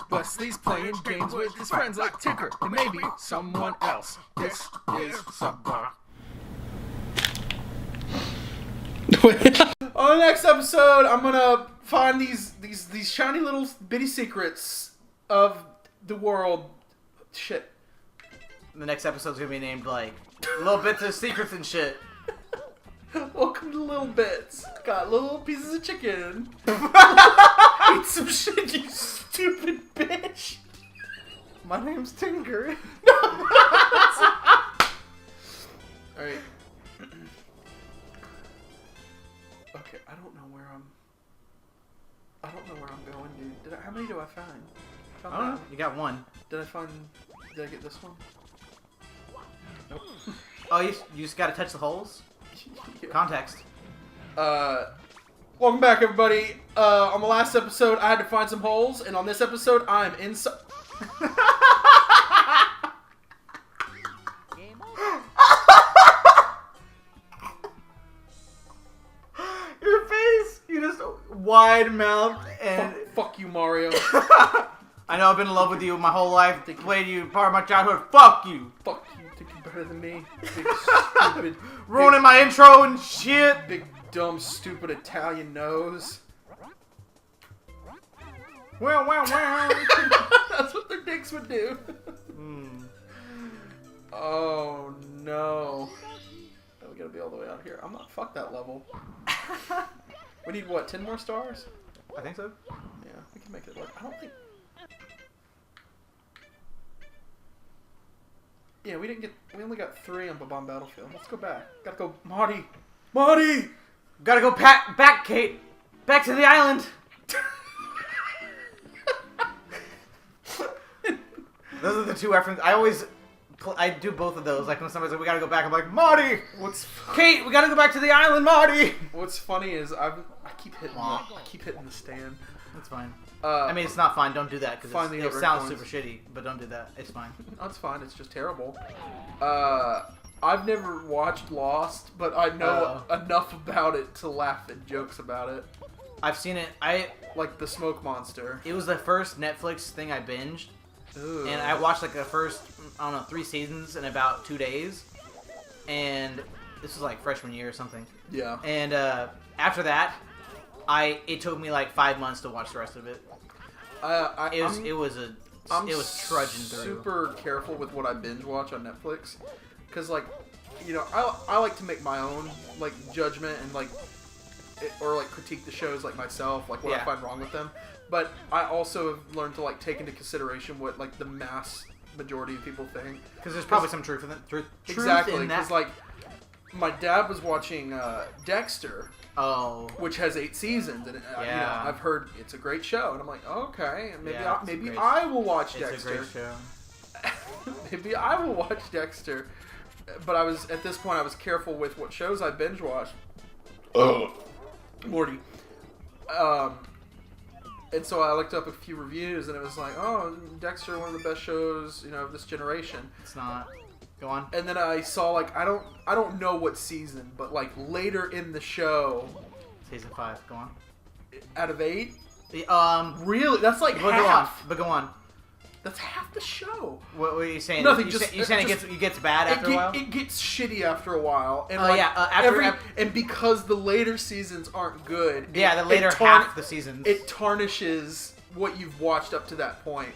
Wesley's playing games with his friends like Tinker and maybe someone else. This is Subbar. On the next episode, I'm gonna find these shiny little bitty secrets of the world. Shit. The next episode's gonna be named like Little Bits of Secrets and shit. Welcome to Little Bits. Got little pieces of chicken. Eat some shit, you stupid bitch. My name's Tinker. Alright. Okay, I don't know where I'm going, dude. How many do I find? I don't know. You got one. Did I get this one? Nope. Oh, you just gotta touch the holes? Yeah. Context. Welcome back, everybody. On the last episode, I had to find some holes, and on this episode, I'm inside. Your face! You just wide mouthed and. Fuck you, Mario. I know I've been in love with you my whole life. Played you part of my childhood. Fuck you! Fuck you. Think you're better than me. Big stupid. Ruining my intro and shit. Big dumb stupid Italian nose. Wow. That's what their dicks would do. Oh no. We gotta be all the way out here. I'm not. Fuck that level. We need what? 10 more stars? I think so. Yeah, we can make it work. I don't think. Yeah, we only got 3 on Bob-omb Battlefield. Let's go back. Gotta go, Marty! Gotta go back, Kate! Back to the island! Those are the two references. I do both of those. Like when somebody's like, we gotta go back, I'm like, Marty! Kate, we gotta go back to the island, Marty! What's funny is I keep hitting the stand. That's fine. I mean, it's not fine. Don't do that because it sounds coins. super shitty. But don't do that. It's fine. That's fine. It's just terrible. I've never watched Lost, but I know enough about it to laugh at jokes about it. I've seen it. Like the smoke monster. It was the first Netflix thing I binged, and I watched like the first 3 seasons in about 2 days, and this was like freshman year or something. Yeah. And after that, it took me like 5 months to watch the rest of it. It was trudging through. Super careful with what I binge watch on Netflix, because like, you know, I like to make my own like judgment and like, or like critique the shows like myself, like what I find wrong with them. But I also have learned to like take into consideration what like the mass majority of people think, because there's probably some truth in it. Exactly, because like my dad was watching Dexter. Oh. Which has 8 seasons, and you know, I've heard it's a great show, and I'm like, okay, maybe I will watch Dexter. It's a great show. Maybe I will watch Dexter. But at this point I was careful with what shows I binge watched. Morty. And so I looked up a few reviews, and it was like, oh, Dexter, one of the best shows, you know, of this generation. It's not. Go on. And then I saw like I don't know what season, but like later in the show, season 5. Go on. Out of 8. Really? That's like half. But go on. That's half the show. What are you saying? Nothing. You saying it gets bad after a while? It gets shitty after a while. And and because the later seasons aren't good. Yeah, the later half the seasons. It tarnishes what you've watched up to that point.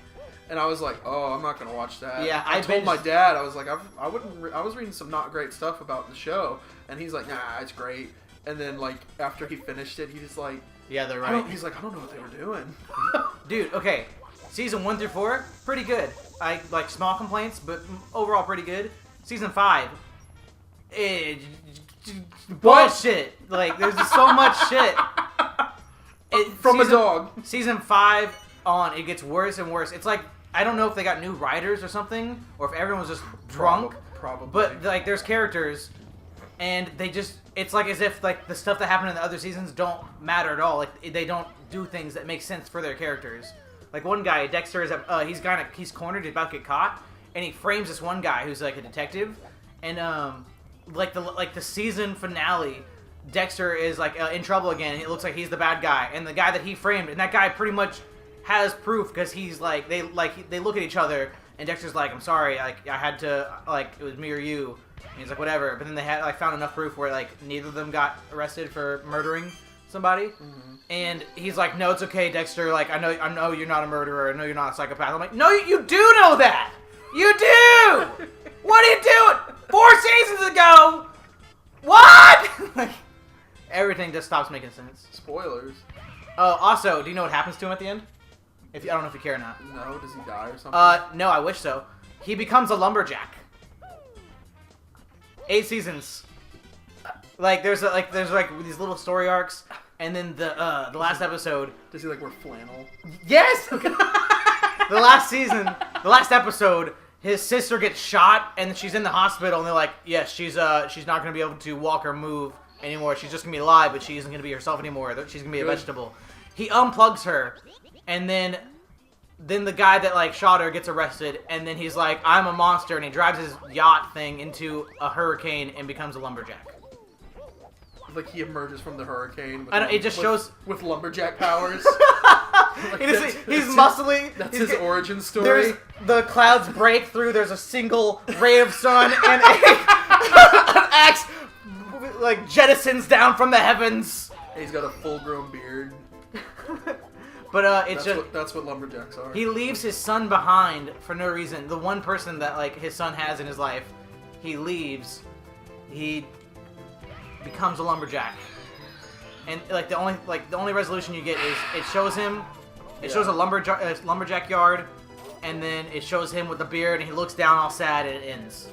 And I was like, oh, I'm not gonna watch that. Yeah, I told my dad, I was like, I was reading some not great stuff about the show, and he's like, nah, it's great. And then like after he finished it, he was like, yeah, they're right. He's like, I don't know what they were doing. Dude, okay, season 1 through 4, pretty good. I like small complaints, but overall pretty good. Season 5, bullshit. Like there's just so much shit. From a dog. Season 5 on, it gets worse and worse. It's like, I don't know if they got new writers or something, or if everyone's just drunk. Probably. But like, there's characters, and it's like as if like the stuff that happened in the other seasons don't matter at all. Like they don't do things that make sense for their characters. Like one guy, Dexter, he's cornered, he's about to get caught, and he frames this one guy who's like a detective, and like the season finale, Dexter is like in trouble again. It looks like he's the bad guy, and the guy that he framed, and that guy pretty much has proof because he's like they look at each other, and Dexter's like, I'm sorry, like I had to, like it was me or you. And he's like, whatever. But then they had like found enough proof where like neither of them got arrested for murdering somebody. Mm-hmm. And he's like, no, it's okay, Dexter. Like I know you're not a murderer. I know you're not a psychopath. I'm like, no, you do know that. You do. What are you doing? 4 seasons ago. What? Like everything just stops making sense. Spoilers. Oh, also, do you know what happens to him at the end? I don't know if you care or not. No, does he die or something? No, I wish so. He becomes a lumberjack. 8 seasons. Like there's these little story arcs, and then the last episode. Does he like wear flannel? Yes. Okay. The last episode, his sister gets shot, and she's in the hospital, and they're like, yes, she's not gonna be able to walk or move anymore. She's just gonna be alive, but she isn't gonna be herself anymore. She's gonna be a vegetable. He unplugs her, and then the guy that like shot her gets arrested, and then he's like, I'm a monster, and he drives his yacht thing into a hurricane and becomes a lumberjack. Like he emerges from the hurricane. It just shows with lumberjack powers. Like he's muscly. That's his origin story. The clouds break through. There's a single ray of sun, and an axe like jettisons down from the heavens. And he's got a full-grown beard. But that's what lumberjacks are. He leaves his son behind for no reason. The one person that like his son has in his life, he leaves. He becomes a lumberjack, and like the only resolution you get is it shows him. It shows a lumberjack yard, and then it shows him with the beard, and he looks down all sad, and it ends.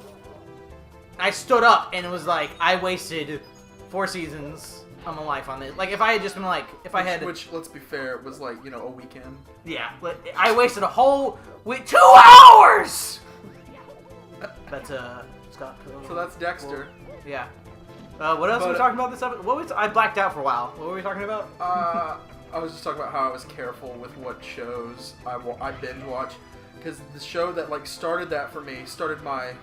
I stood up, and it was like I wasted 4 seasons of my life on it. Like if I had just been like, which let's be fair, it was like a weekend. Yeah, I wasted a whole 2 hours. That's Scott Pilgrim. So that's Dexter. Yeah. What else were we talking about this episode? I blacked out for a while. What were we talking about? I was just talking about how I was careful with what shows I binge watch, because the show that like started that for me, started my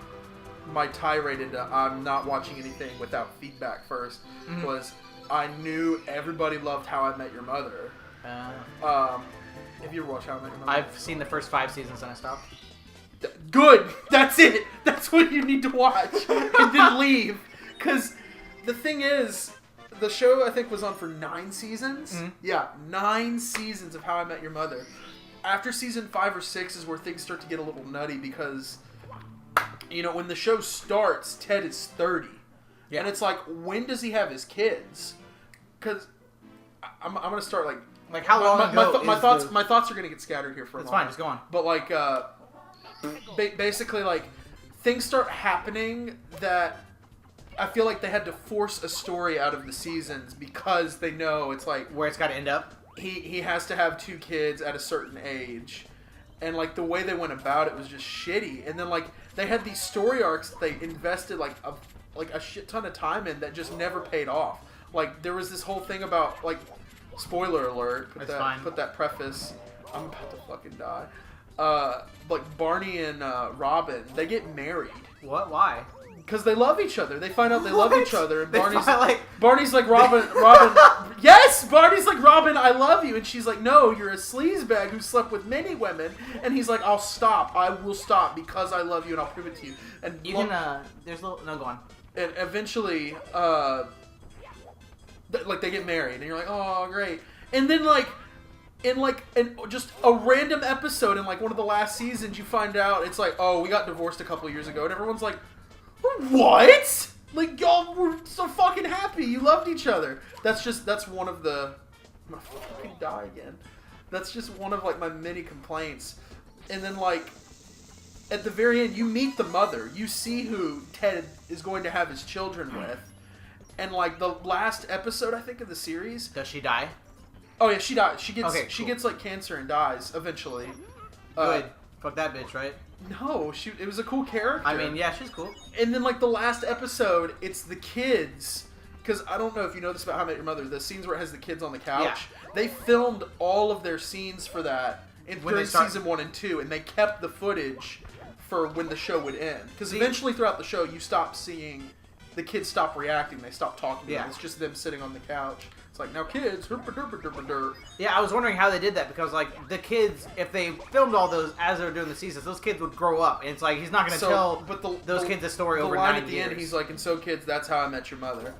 tirade into I'm not watching anything without feedback first, was I knew everybody loved How I Met Your Mother. Have you ever watched How I Met Your Mother? I've seen the first 5 seasons and I stopped. Good! That's it! That's what you need to watch! And then leave! Because the thing is, the show I think was on for 9 seasons. Mm-hmm. Yeah, 9 seasons of How I Met Your Mother. After season 5 or 6 is where things start to get a little nutty because, when the show starts, Ted is 30. Yeah. And it's like, when does he have his kids? Because I'm going to start like how long ago my thoughts are going to get scattered here for a moment. It's fine, just go on. But like basically like things start happening that I feel like they had to force a story out of the seasons because they know it's like where it's got to end up. He has to have 2 kids at a certain age, and like the way they went about it was just shitty. And then like they had these story arcs that they invested like a shit ton of time in that just never paid off. Like there was this whole thing about like spoiler alert. Put that preface. I'm about to fucking die. Like Barney and Robin, they get married. What? Why? Because they love each other. They find out they love each other. And Barney's like, Robin, yes! Barney's like, Robin, I love you. And she's like, no, you're a sleazebag who slept with many women. And he's like, I'll stop. I will stop because I love you and I'll prove it to you. And you can, there's a little, no, go on. And eventually, they get married. And you're like, oh, great. And then in just a random episode in like one of the last seasons, you find out it's like, oh, we got divorced a couple years ago. And everyone's like, what? Like, y'all were so fucking happy. You loved each other. That's one of the... I'm gonna fucking die again. That's just one of, like, my many complaints. And then, like, at the very end, you meet the mother. You see who Ted is going to have his children with. And, like, the last episode, I think, of the series... Does she die? Oh, yeah, she dies. She gets, like, cancer and dies, eventually. Good. Fuck that bitch, right? No, it was a cool character. I mean, yeah, she's cool. And then, like, the last episode, it's the kids. Because I don't know if you know this about How I Met Your Mother. The scenes where it has the kids on the couch. Yeah. They filmed all of their scenes for that during season 1 and 2. And they kept the footage for when the show would end. Because eventually throughout the show, you stop seeing the kids stop reacting. They stop talking. Yeah. It's just them sitting on the couch. It's like, now kids. Yeah, I was wondering how they did that because like the kids, if they filmed all those as they were doing the seasons, those kids would grow up, and it's like he's not going to tell those kids the story over 9 years. The line at the end, he's like, and so kids, that's how I met your mother.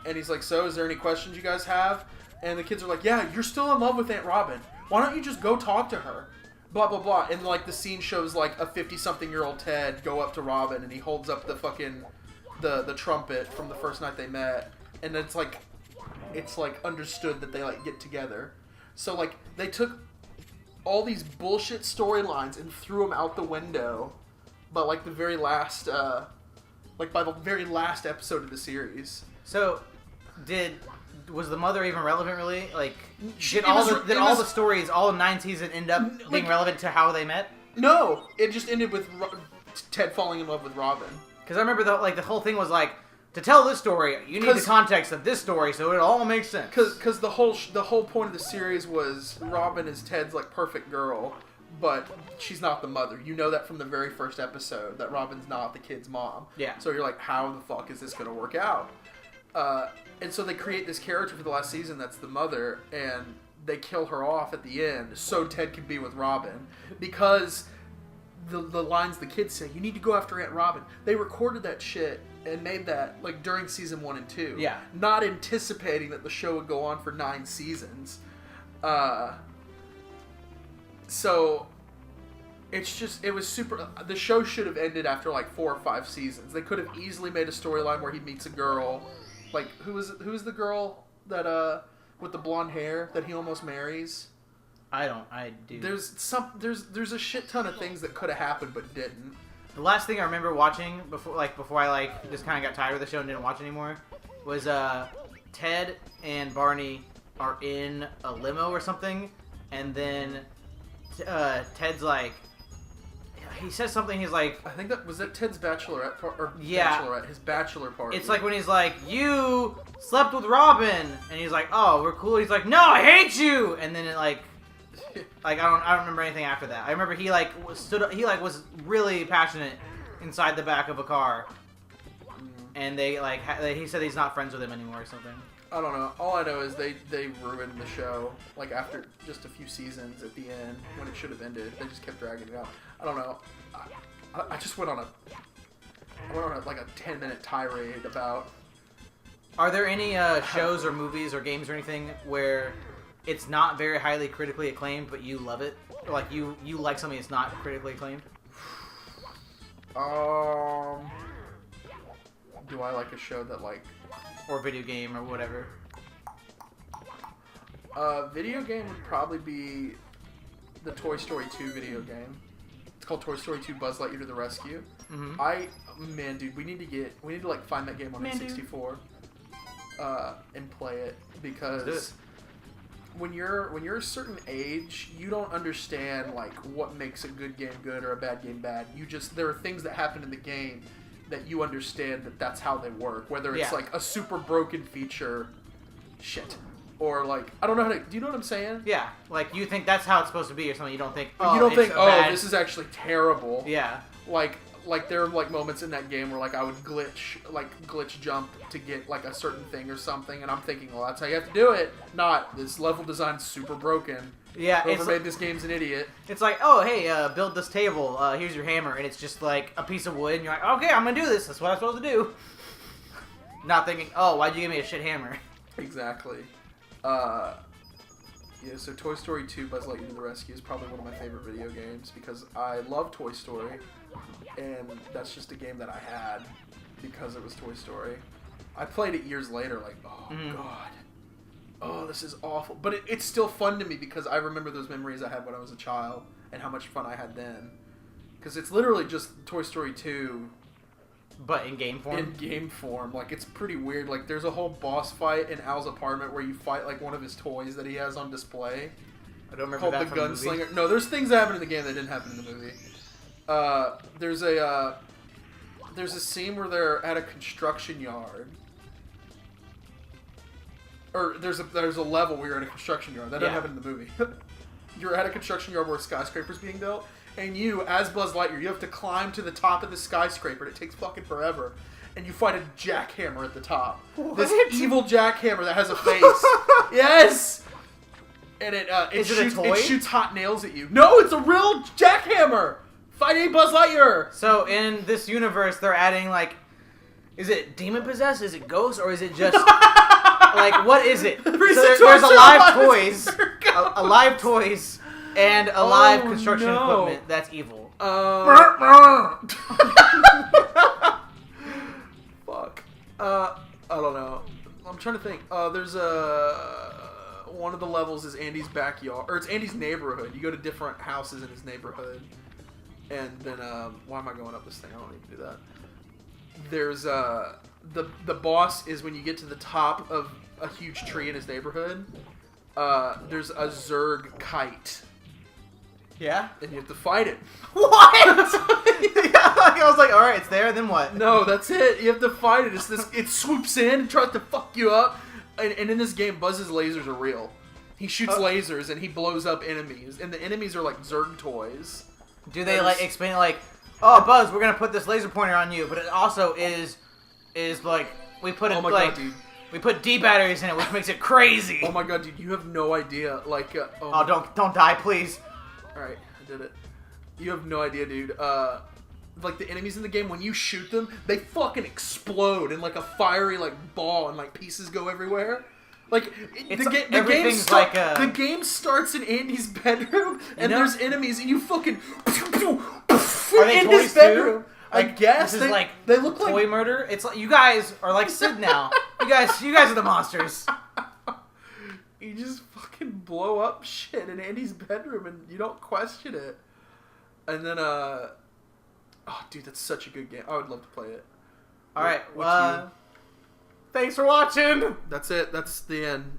And he's like, so is there any questions you guys have? And the kids are like, yeah, you're still in love with Aunt Robin. Why don't you just go talk to her? Blah, blah, blah. And, like, the scene shows, like, a 50-something-year-old Ted go up to Robin, and he holds up the fucking, the trumpet from the first night they met. And it's, like, understood that they, like, get together. So, like, they took all these bullshit storylines and threw them out the window. But, like, the very last, by the very last episode of the series. So, was the mother even relevant, really? Like, did all the stories, all 9 seasons, end up being relevant to how they met? No, it just ended with Ted falling in love with Robin. Because I remember the whole thing was like, to tell this story, you need the context of this story, so it all makes sense. Because the whole point of the series was Robin is Ted's like perfect girl, but she's not the mother. You know that from the very first episode that Robin's not the kid's mom. Yeah. So you're like, how the fuck is this gonna work out? And so they create this character for the last season that's the mother, and they kill her off at the end so Ted can be with Robin. Because the lines the kids say, you need to go after Aunt Robin. They recorded that shit and made that like during season 1 and 2. Yeah. Not anticipating that the show would go on for 9 seasons. So it was super. The show should have ended after like 4 or 5 seasons. They could have easily made a storyline where he meets a girl. Like, who's the girl that, with the blonde hair that he almost marries? I do. There's a shit ton of things that could have happened but didn't. The last thing I remember watching before I just kind of got tired of the show and didn't watch anymore was, Ted and Barney are in a limo or something, and then, Ted's like, he says something, he's like... I think was that Ted's bachelorette part, or yeah, bachelorette, his bachelor party. It's like when he's like, you slept with Robin, and he's like, oh, we're cool. He's like, no, I hate you! And then it like I don't remember anything after that. I remember he was really passionate inside the back of a car, and he said he's not friends with him anymore or something. I don't know. All I know is they ruined the show, like, after just a few seasons at the end, when it should have ended. They just kept dragging it out. I don't know. I just went on a 10-minute tirade about... Are there any shows or movies or games or anything where it's not very highly critically acclaimed, but you love it? Or, like, you like something that's not critically acclaimed? Do I like a show that, like... Or video game or whatever? Video game would probably be the Toy Story 2 video game. It's called Toy Story 2 Buzz Lightyear to the Rescue. Mm-hmm. Man, dude, we need to like find that game on N64 and play it, because when you're a certain age, you don't understand like what makes a good game good or a bad game bad. There are things that happen in the game that you understand that's how they work. Whether it's like a super broken feature, or like, I don't know how to. Do you know what I'm saying? Yeah, like you think that's how it's supposed to be or something. You don't think. This is actually terrible. Yeah. Like there are like moments in that game where like I would glitch jump to get like a certain thing or something, and I'm thinking, well, that's how you have to do it. Not this level design's super broken. Yeah, whoever made this game's an idiot. It's like, oh, hey, build this table. Here's your hammer, and it's just like a piece of wood, and you're like, okay, I'm gonna do this. That's what I'm supposed to do. Not thinking, oh, why'd you give me a shit hammer? Exactly. So Toy Story 2 Buzz Lightyear to the Rescue is probably one of my favorite video games, because I love Toy Story, and that's just a game that I had because it was Toy Story. I played it years later, like, oh, God. Oh, this is awful. But it's still fun to me because I remember those memories I had when I was a child and how much fun I had then. Because it's literally just Toy Story 2. But in game form? In game form. Like, it's pretty weird. Like, there's a whole boss fight in Al's apartment where you fight, like, one of his toys that he has on display. I don't remember that from the Gunslinger. No, there's things that happen in the game that didn't happen in the movie. There's a scene where they're at a construction yard. Or there's a level where you're at a construction yard. That doesn't happen in the movie. You're at a construction yard where a skyscraper's being built, and you, as Buzz Lightyear, you have to climb to the top of the skyscraper, and it takes fucking forever. and you fight a jackhammer at the top. What? This evil jackhammer that has a face. Yes! And it shoots hot nails at you. No, it's a real jackhammer! Fighting Buzz Lightyear! So in this universe, they're adding, like, is it demon possessed? Is it ghost? Or is it just, like, what is it? So there's alive toys. Alive toys. And alive construction equipment that's evil. Fuck. I don't know. I'm trying to think. There's one of the levels is Andy's backyard, or it's Andy's neighborhood. You go to different houses in his neighborhood, and then why am I going up this thing? I don't need to do that. There's the boss is when you get to the top of a huge tree in his neighborhood. There's a Zerg kite. Yeah? And you have to fight it. What? I was like, alright, it's there, then what? No, that's it. You have to fight it. It swoops in and tries to fuck you up. And in this game, Buzz's lasers are real. He shoots lasers and he blows up enemies. And the enemies are like Zerg toys. Do they like explain it like, oh Buzz, we're gonna put this laser pointer on you, but it also is like we put it God, dude. We put D batteries in it, which makes it crazy. Oh my god, dude, you have no idea. Like, don't die, please. Alright, I did it. You have no idea, dude. Like, the enemies in the game, when you shoot them, they fucking explode in, like, a fiery, like, ball, and, like, pieces go everywhere. Like, the game starts in Andy's bedroom, and there's enemies, and you fucking... Are they in toys his bedroom. too? I guess. This is like they look like... toy murder? It's like, you guys are like Sid now. You guys are the monsters. You just fucking blow up shit in Andy's bedroom and you don't question it. And then, oh, dude, that's such a good game. I would love to play it. Alright, thanks for watching! That's it. That's the end.